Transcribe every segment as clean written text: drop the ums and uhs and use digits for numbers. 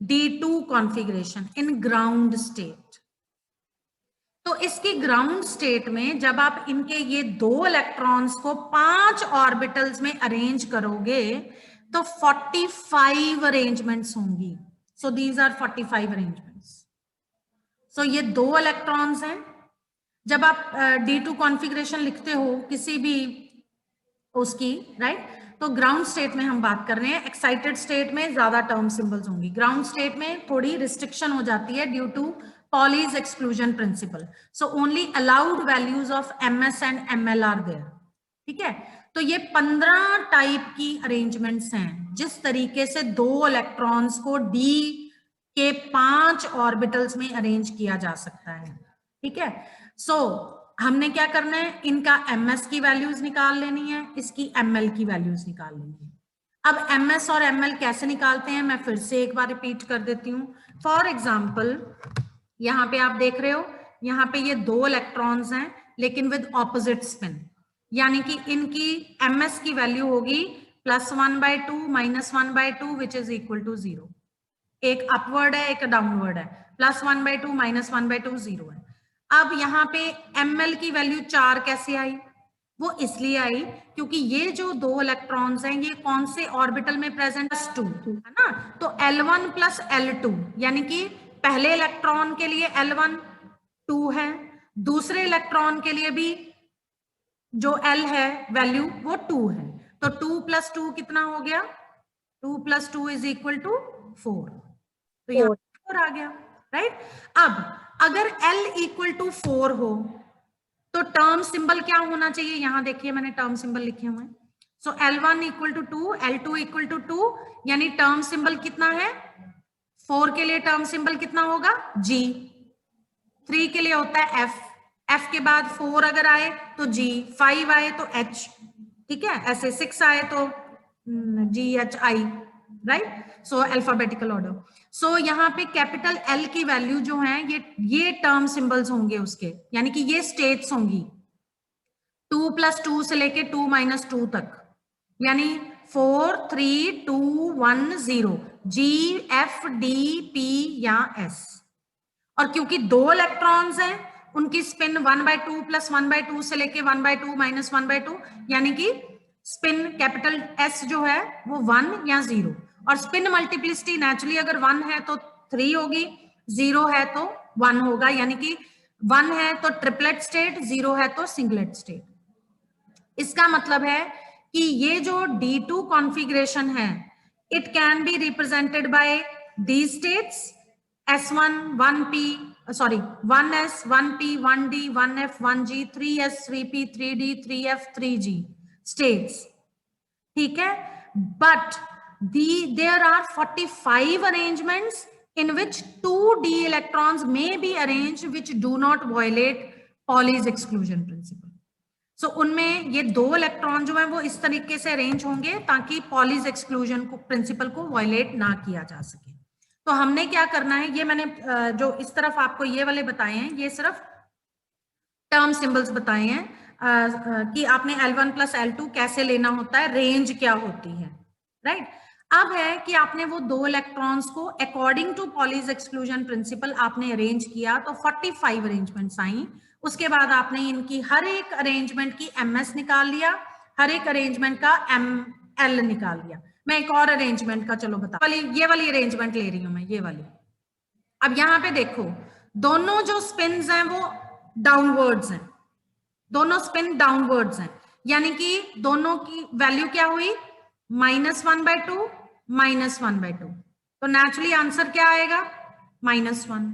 D2 configuration in ground state. तो इसकी ground state में जब आप इनके ये 2 इलेक्ट्रॉन्स को 5 ऑर्बिटल्स में अरेंज करोगे तो 45 अरेंजमेंट्स होंगी। So these are 45 arrangements. So ये 2 इलेक्ट्रॉन्स हैं। जब आप D2 कॉन्फ़िगरेशन लिखते हो किसी भी उसकी, राइट, तो ग्राउंड स्टेट में हम बात कर रहे हैं। एक्साइटेड स्टेट में ज्यादा टर्म सिंबल्स होंगी, ग्राउंड स्टेट में थोड़ी रिस्ट्रिक्शन हो जाती है due to Pauli's exclusion principle. So only allowed values of MS and ML are there. ठीक है, तो ये 15 टाइप की अरेंजमेंट्स हैं जिस तरीके से 2 इलेक्ट्रॉन्स को D के 5 ऑर्बिटल्स में अरेंज किया जा सकता है। ठीक है, सो हमने क्या करना है, इनका MS की वैल्यूज निकाल लेनी है, इसकी ML की वैल्यूज निकाल लेनी है। अब MS और ML कैसे निकालते हैं मैं फिर से एक बार रिपीट कर देती हूँ। फॉर एग्जाम्पल यहाँ पे आप देख रहे हो, यहाँ पे ये 2 इलेक्ट्रॉन्स हैं लेकिन विद ऑपोजिट स्पिन, यानी कि इनकी MS की वैल्यू होगी +1/2 -1/2 विच इज इक्वल टू 0। एक अपवर्ड है एक डाउनवर्ड है, +1/2 -1/2 0 है। अब यहाँ पे ML की वैल्यू 4 कैसे आई? वो इसलिए आई क्योंकि ये जो 2 इलेक्ट्रॉन्स हैं ये कौन से ऑर्बिटल में प्रेजेंट, +2 है ना, तो L1 + L2 यानी कि पहले इलेक्ट्रॉन के लिए L1 2 है, दूसरे इलेक्ट्रॉन के लिए भी जो L है वैल्यू वो 2 है, तो 2 + 2 कितना हो गया, 2 + 2 = 4, तो यहाँ 4 आ गया, राइट। अब अगर L = 4 हो तो टर्म सिंबल क्या होना चाहिए, यहां देखिए मैंने टर्म सिंबल लिखे हुए हैं। सो L1 = 2, L2 = 2, यानी टर्म सिंबल कितना है, 4 के लिए टर्म सिंबल कितना होगा G, 3 के लिए होता है F, F के बाद 4 अगर आए तो G, 5 आए तो H, ठीक है, ऐसे 6 आए तो GHI, राइट। सो अल्फाबेटिकल ऑर्डर। सो यहाँ पे कैपिटल L की वैल्यू जो है ये टर्म सिंबल्स होंगे उसके, यानी कि ये स्टेट्स होंगी 2 + 2 से लेके 2 - 2 तक, यानी 4 3 2 1 0 G F D P या S। और क्योंकि 2 इलेक्ट्रॉन्स हैं उनकी स्पिन 1/2 + 1/2 से लेके 1/2 - 1/2, यानी कि स्पिन कैपिटल S जो है वो 1 या 0, और स्पिन मल्टीप्लिसिटी नेचुरली अगर 1 है तो 3 होगी, 0 है तो 1 होगा, यानी कि 1 है तो ट्रिपलेट स्टेट, 0 है तो सिंगलेट स्टेट। इसका मतलब है कि ये जो D2 कॉन्फ़िगरेशन है it can be represented by the states S1 1P, sorry 1S 1P 1D 1F 1G 3S 3P 3D 3F 3G states, ठीक है। But there are 45 arrangements in which 2D electrons may be arranged which do not violate Pauli's exclusion principle. सो उनमें ये 2 electron जो है वो इस तरीके से अरेंज होंगे ताकि Pauli's exclusion को प्रिंसिपल को वायलेट ना किया जा सके। तो हमने क्या करना है, ये मैंने जो इस तरफ आपको ये वाले बताए हैं ये सिर्फ टर्म सिंबल्स बताए हैं कि आपने L1 + L2 कैसे लेना होता है, रेंज क्या होती है, राइट। अब है कि आपने वो 2 इलेक्ट्रॉन्स को according to Pauli's exclusion principle आपने अरेंज किया तो 45 अरेंजमेंट्स आई। उसके बाद आपने इनकी हर एक अरेंजमेंट की MS निकाल लिया, हर एक अरेंजमेंट का ML निकाल लिया। मैं एक और अरेंजमेंट का चलो बता, ये वाली अरेंजमेंट ले रही हूं मैं, ये वाली। अब यहाँ पे देखो दोनों जो स्पिन्स हैं वो डाउनवर्ड्स हैं, दोनों स्पिन डाउनवर्ड्स हैं, यानी कि दोनों की वैल्यू क्या हुई -1/2 -1/2, तो नेचुरली आंसर क्या आएगा -1,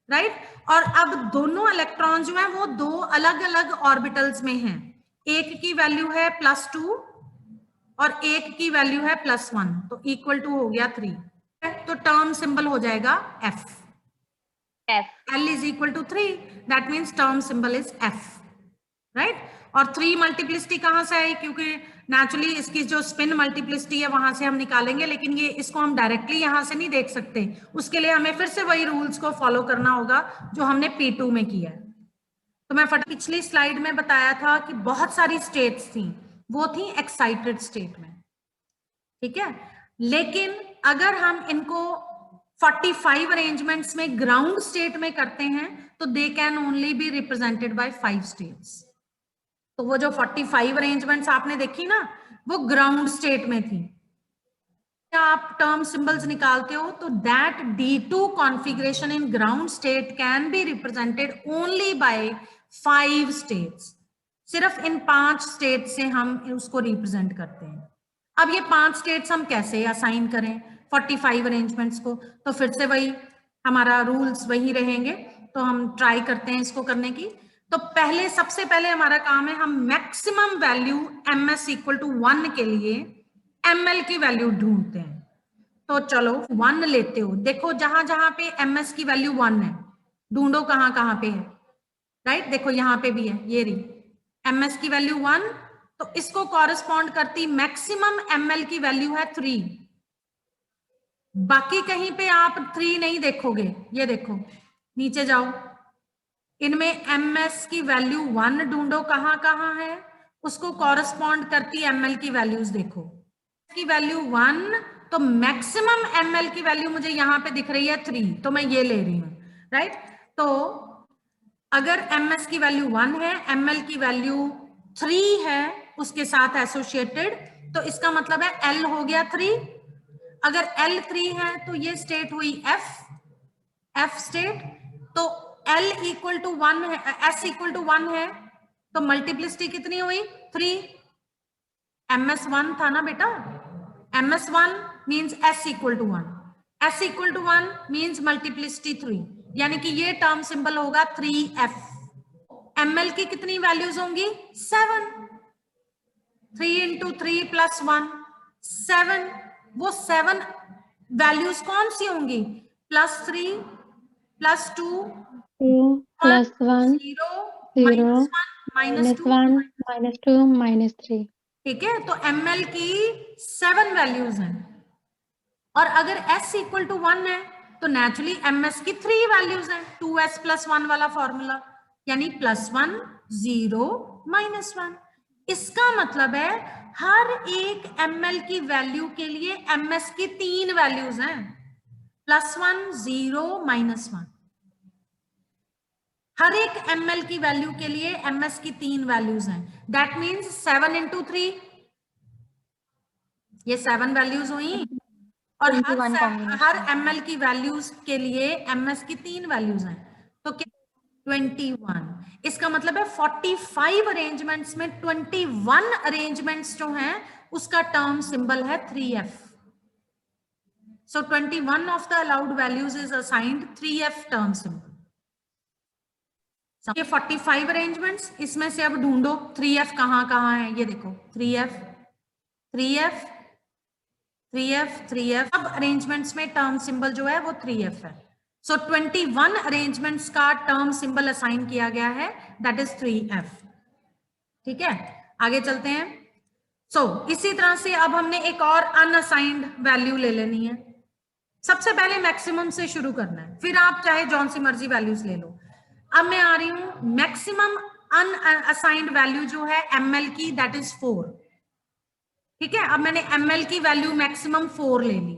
राइट। और अब दोनों इलेक्ट्रॉन जो है वो 2 अलग अलग ऑर्बिटल्स में हैं, एक की वैल्यू है +2 और एक की वैल्यू है +1, तो इक्वल टू हो गया 3, तो टर्म सिंबल हो जाएगा F। L = 3, that means term symbol is F, right। और 3 मल्टीप्लिसिटी कहां से आई, क्योंकि नेचुरली इसकी जो स्पिन मल्टीप्लिसिटी है वहां से हम निकालेंगे, लेकिन ये इसको हम डायरेक्टली यहां से नहीं देख सकते, उसके लिए हमें फिर से वही रूल्स को फॉलो करना होगा जो हमने P2 में किया है। तो मैं पिछली स्लाइड में बताया था कि बहुत सारी स्टेट्स थी, वो थी एक्साइटेड स्टेट में, ठीक है। लेकिन अगर हम इनको 45 अरेंजमेंट्स में ग्राउंड स्टेट में करते हैं तो they can only be represented by 5 states. तो वो जो 45 अरेंजमेंट्स आपने देखी ना, वो ग्राउंड स्टेट में थी। आप टर्म सिंबल्स निकालते हो तो that D2 configuration in ground state can be represented only by 5 states. सिर्फ इन 5 स्टेट से हम उसको रिप्रेजेंट करते हैं। अब ये 5 स्टेट्स हम कैसे असाइन करें 45 अरेंजमेंट्स को? तो फिर से वही हमारा रूल्स वही रहेंगे। तो हम ट्राई करते हैं इसको करने की। तो पहले, सबसे पहले हमारा काम है, हम maximum value ms equal to 1 के लिए ml की वैल्यू ढूंढते हैं। तो चलो 1 लेते हो, देखो जहां जहां पे ms की वैल्यू 1 है, ढूंढो कहां कहां पे है। राइट, देखो यहां पे भी है, ये रही ms की वैल्यू 1, तो इसको कॉरेस्पॉन्ड करती मैक्सिमम ml की वैल्यू है 3। बाकी कहीं पे आप 3 नहीं देखोगे, ये देखो नीचे जाओ, इनमें ms की वैल्यू 1 ढूंढो कहां कहां है, उसको कॉरेस्पॉन्ड करती ml की वैल्यूज देखो। की वैल्यू 1, तो मैक्सिमम ml की वैल्यू मुझे यहां पे दिख रही है 3, तो मैं ये ले रही हूं। राइट, तो अगर ms की वैल्यू 1 है, ml की वैल्यू 3 है उसके साथ एसोसिएटेड, तो इसका मतलब है l हो गया 3। अगर l 3 है तो ये स्टेट हुई f स्टेट। तो l इक्वल टू 1 है, s इक्वल टू 1 है, तो मल्टीप्लिसिटी कितनी हुई 3। ms 1 था ना बेटा, ms 1 means s equal to 1, s equal to 1 means multiplicity 3, यानी कि ये टर्म सिंबल होगा 3f। ml की कितनी वैल्यूज होंगी 7, 3 इंटू 3 प्लस 1 7। वो 7 वैल्यूज कौन सी होंगी, +3 +2 +1 0 -1 -2 -3। ठीक है, तो ml की 7 वैल्यूज हैं। और अगर s इक्वल टू 1 है तो नेचुरली ms की 3 वैल्यूज हैं, 2s + 1 वाला फॉर्मूला, यानी +1 0 -1। इसका मतलब है हर एक ml की वैल्यू के लिए ms की 3 वैल्यूज हैं, +1 0 -1। हर एक ml की वैल्यू के लिए ms की 3 वैल्यूज हैं, दैट मीन्स 7 इंटू 3, ये 7 वैल्यूज हुई। और हर ml की वैल्यूज के लिए ms की 3 वैल्यूज हैं, तो क्या 21। इसका मतलब है 45 अरेंजमेंट्स में 21 अरेंजमेंट्स जो हैं उसका टर्म सिंबल है 3f। So 21 of the allowed values is assigned 3f term symbol। ये 45 अरेंजमेंट्स, इसमें से अब ढूंढो 3f कहां कहां है, ये देखो 3f 3f 3f 3f। अब अरेंजमेंट्स में टर्म सिंबल जो है वो 3f है। सो 21 अरेंजमेंट्स का टर्म सिंबल असाइन किया गया है, दैट इज 3f। ठीक है, आगे चलते हैं। सो इसी तरह से अब हमने एक और अनअसाइंड वैल्यू ले लेनी है। सबसे पहले मैक्सिमम से शुरू करना है, फिर आप चाहे जौन सी मर्जी वैल्यूज ले लो। अब मैं आ रही हूं मैक्सिमम अनअसाइंड वैल्यू जो है ml की, दैट इज 4। ठीक है, अब मैंने ml की वैल्यू मैक्सिमम 4 ले ली,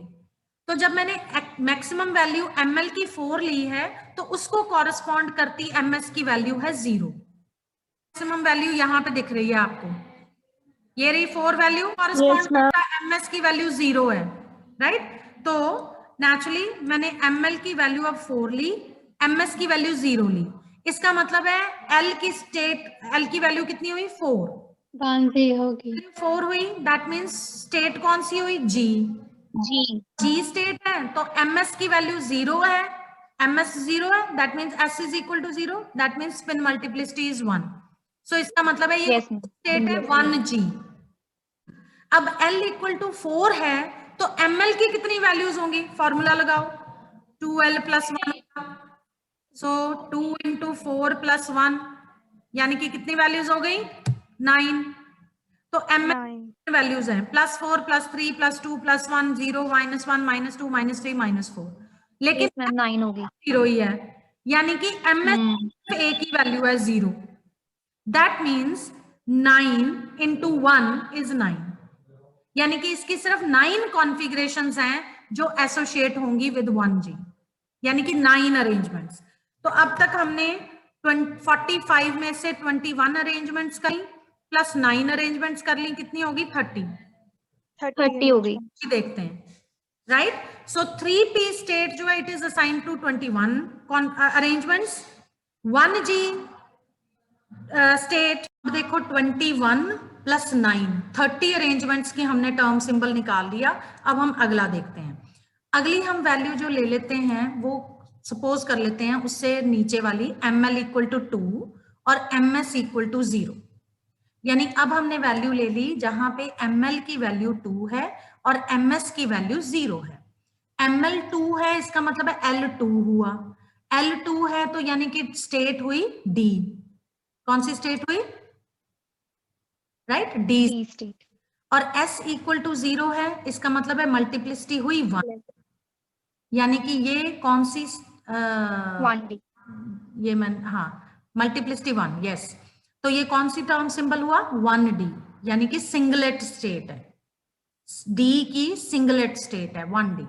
तो जब मैंने मैक्सिमम वैल्यू ml की 4 ली है तो उसको कॉरेस्पॉन्ड करती ms की वैल्यू है 0। मैक्सिमम वैल्यू यहां पे दिख रही है आपको, ये रही 4 वैल्यू, कॉरेस्पॉन्ड करता ms की वैल्यू 0 है। राइट, तो नेचुरली मैंने ml की वैल्यू अब 4 ली, ms की वैल्यू 0 ली। इसका मतलब है l की स्टेट, l की वैल्यू कितनी हुई 4, 1 होगी, 4 हुई, दैट मीन्स स्टेट कौन सी हुई जी स्टेट है। तो ms की वैल्यू 0 है, ms 0 है, that means s is equal to 0, that means spin multiplicity is 1। So इसका मतलब है ये स्टेट है 1g। अब l इक्वल टू 4 है तो ml की कितनी वैल्यूज होंगी, फॉर्मूला लगाओ 2l + 1। सो 2 इंटू 4 + 1, यानी कि कितनी वैल्यूज हो गई 9। तो ml वैल्यूज हैं +4 +3 +2 +1 0 -1 -2 -3 -4, लेकिन 9 होगी, 0 ही है, यानी कि ms एक ही वैल्यू है 0। दैट मीन्स 9 इंटू 1 इज 9, यानी कि इसकी सिर्फ 9 कॉन्फ़िगरेशंस हैं जो एसोसिएट होंगी विद 1G, यानी कि 9 अरेंजमेंट्स। तो अब तक हमने 45 में से 21 अरेंजमेंट्स करी प्लस 9 अरेंजमेंट्स कर ली, कितनी होगी? 30 हो गई। देखते हैं, राइट। सो 3p स्टेट जो है it is assigned to 21 arrangements. 1G state देखो 21 प्लस 9 30 अरेंजमेंट्स की हमने टर्म सिंबल निकाल लिया। अब हम अगला देखते हैं। अगली हम वैल्यू जो ले लेते हैं वो सपोज कर लेते हैं उससे नीचे वाली ml इक्वल टू 2 और ms इक्वल टू 0। यानी अब हमने वैल्यू ले ली जहां पे ml की वैल्यू 2 है और ms की वैल्यू 0 है। ml 2 है, इसका मतलब है L2 हुआ। L2 है तो यानी कि स्टेट हुई D। कौन सी स्टेट हुई? Right, D state. और s इक्वल टू 0 है, इसका मतलब है मल्टीप्लिसिटी हुई 1, यानी कि ये कौन सी 1D। ये मैं हाँ मल्टीप्लिसिटी 1, यस। तो ये कौन सी टर्म सिंबल हुआ? 1D, यानी कि सिंगलेट स्टेट है। D की सिंगलेट स्टेट है 1D।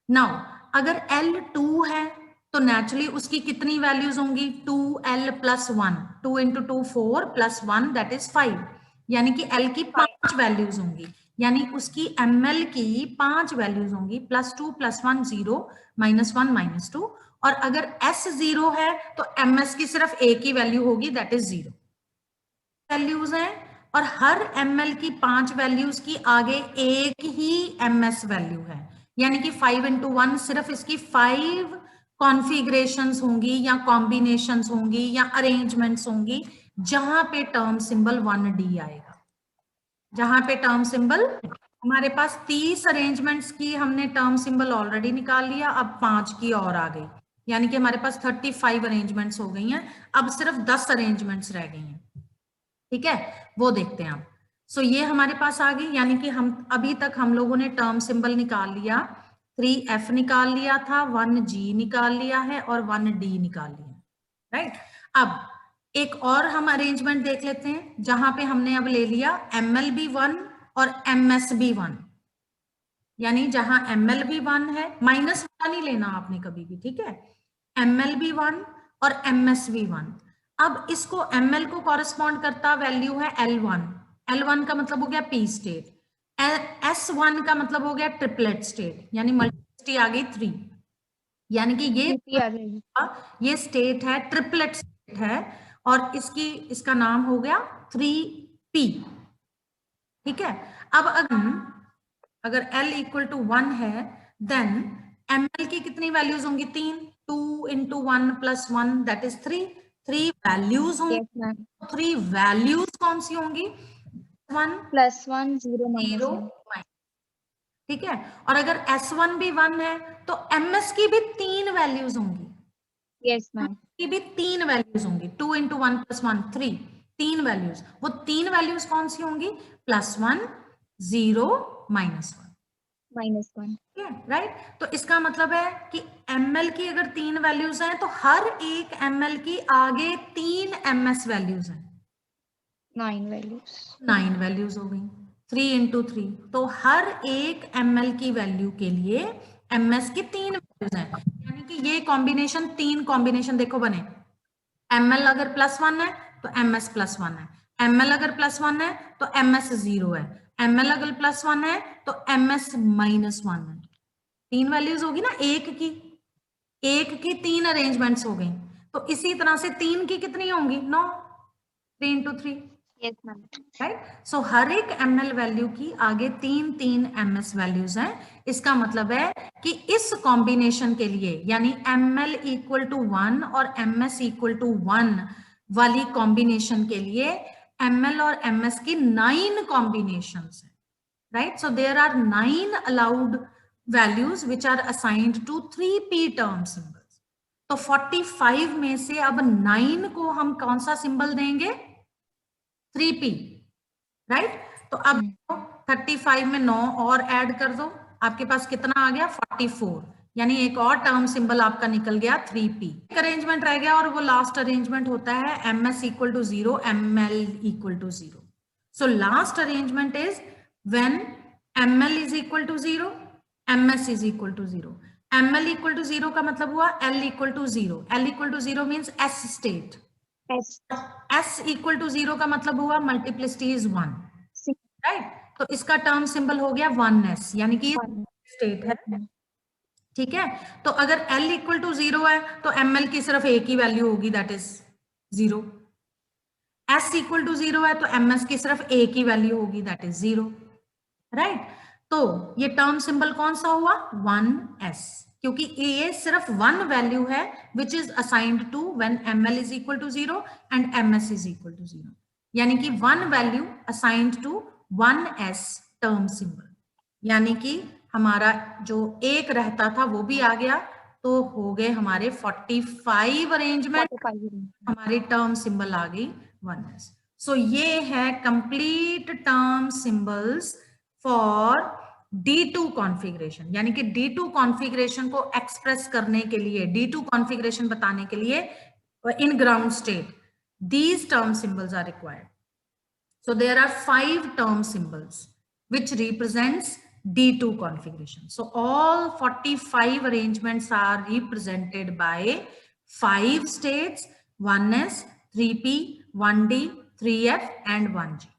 नाउ अगर L2 है तो नेचुरली उसकी कितनी वैल्यूज होंगी? 2L plus 1, 2 into 2 4 plus 1 that is 5, यानी कि L की 5 वैल्यूज होंगी, यानी उसकी ML की 5 वैल्यूज होंगी। Plus 2 plus 1 0, minus 1 minus 2। और अगर S 0 है तो MS की सिर्फ एक ही वैल्यू होगी दैट इज 0। वैल्यूज हैं और हर ML की 5 वैल्यूज की आगे एक ही MS वैल्यू है, यानी कि 5 इंटू 1 सिर्फ इसकी 5 कॉन्फ़िगरेशंस होंगी या कॉम्बिनेशंस होंगी या अरेंजमेंट्स होंगी जहां पे टर्म सिंबल 1D आएगा। जहां पे टर्म सिंबल, हमारे पास 30 अरेंजमेंट्स की हमने टर्म सिंबल ऑलरेडी निकाल लिया, अब 5 की और आ गई, यानी कि हमारे पास 35 अरेंजमेंट्स हो गई हैं। अब सिर्फ 10 अरेंजमेंट्स रह गई हैं, ठीक है, वो देखते हैं आप। सो ये हमारे पास आ गई, यानी कि हम अभी तक हम लोगों ने टर्म सिंबल निकाल लिया, 3F निकाल लिया था, 1G निकाल लिया है और 1D निकाल लिया, राइट। अब एक और हम अरेंजमेंट देख लेते हैं जहां पे हमने अब ले लिया ML भी 1 और MS भी 1, यानी जहां ML भी 1 है, माइनस वाला नहीं लेना आपने कभी भी, ठीक है। ML भी 1 और MS भी 1। अब इसको ML को कॉरेस्पॉन्ड करता वैल्यू है L1। L1 का मतलब हो गया P स्टेट, S1 का मतलब हो गया ट्रिपलेट स्टेट, यानी मल्टीप्लिसिटी आ गई 3, यानी कि ये स्टेट है, ट्रिपलेट स्टेट है और इसका नाम हो गया 3P, ठीक है। अब अगर L इक्वल टू 1 है देन ML की कितनी वैल्यूज होंगी? 3, 2 into 1 plus 1 that is 3। 3 values होंगी, 3 वैल्यूज कौन सी होंगी? 1 प्लस 1 0 माइनस 1, ठीक है। और अगर S1 भी 1 है तो MS की भी 3 वैल्यूज होंगी, यस मैम, की भी 3 वैल्यूज होंगी। 2 इंटू 1 प्लस 1 3, 3 वैल्यूज। वो 3 वैल्यूज कौन सी होंगी? Plus 1 0 minus 1, right. तो इसका मतलब है कि ML की अगर 3 वैल्यूज हैं तो हर एक ML की आगे 3 MS वैल्यूज हैं, 9 वैल्यूज, 9 वैल्यूज हो गई। 3 इंटू 3, तो हर एक ML की वैल्यू के लिए MS की 3 वैल्यूज हैं, यानी कि ये कॉम्बिनेशन 3 कॉम्बिनेशन देखो बने। ML अगर प्लस 1 है तो MS प्लस 1 है, ML अगर प्लस 1 है तो MS 0 है, ML अगर प्लस 1 है तो MS माइनस 1 है। 3 वैल्यूज होगी ना, एक की 3 अरेंजमेंट्स हो गई। तो इसी तरह से 3 की कितनी होंगी? 9, 3 इंटू 3, यस मैम, राइट। सो हर एक ML वैल्यू की आगे 3 MS वैल्यूज हैं। इसका मतलब है कि इस कॉम्बिनेशन के लिए, यानी ML इक्वल टू 1 और MS इक्वल टू 1 वाली कॉम्बिनेशन के लिए ML और MS की 9 कॉम्बिनेशंस हैं, right. So there are 9 allowed values which are assigned to 3P term symbols. तो 45 में से अब 9 को हम कौन सा सिंबल देंगे? 3P, right. तो अब 35 में 9 और ऐड कर दो, आपके पास कितना आ गया? 44, यानी एक और टर्म सिंबल आपका निकल गया 3P। एक अरेंजमेंट रह गया और वो लास्ट अरेंजमेंट होता है MS equal to 0, ML equal to 0। So last arrangement is when ML is equal to 0 ms is equal to 0. ml equal to 0 का मतलब हुआ l equal to 0. l equal to 0 means s state. S. s equal to 0 का मतलब हुआ multiplicity is 1. C. Right, तो इसका term symbol हो गया 1s, यानी कि स्टेट है. ठीक है, तो अगर l इक्वल टू 0 है तो ml की सिर्फ एक ही वैल्यू होगी, that is 0. s equal to 0 है तो ms की सिर्फ एक ही वैल्यू होगी, दैट इज 0. राइट, तो ये टर्म सिंबल कौन सा हुआ? 1s, क्योंकि ये सिर्फ वन वैल्यू है which is assigned to when ml is equal to 0 and ms is equal to 0, यानी कि one value assigned to 1s term symbol, यानी कि हमारा जो एक रहता था वो भी आ गया, तो हो गए हमारे 45 अरेंजमेंट, हमारी टर्म सिंबल आ गई 1s. सो ये है complete term symbols for D2 configuration, यानी कि D2 कॉन्फ़िगरेशन को एक्सप्रेस करने के लिए, D2 कॉन्फ़िगरेशन बताने के लिए in ground state these term symbols are required. So there are 5 term symbols which represents D2 configuration. So all 45 arrangements are represented by 5 states: 1s, 3p, 1d, 3f and 1g.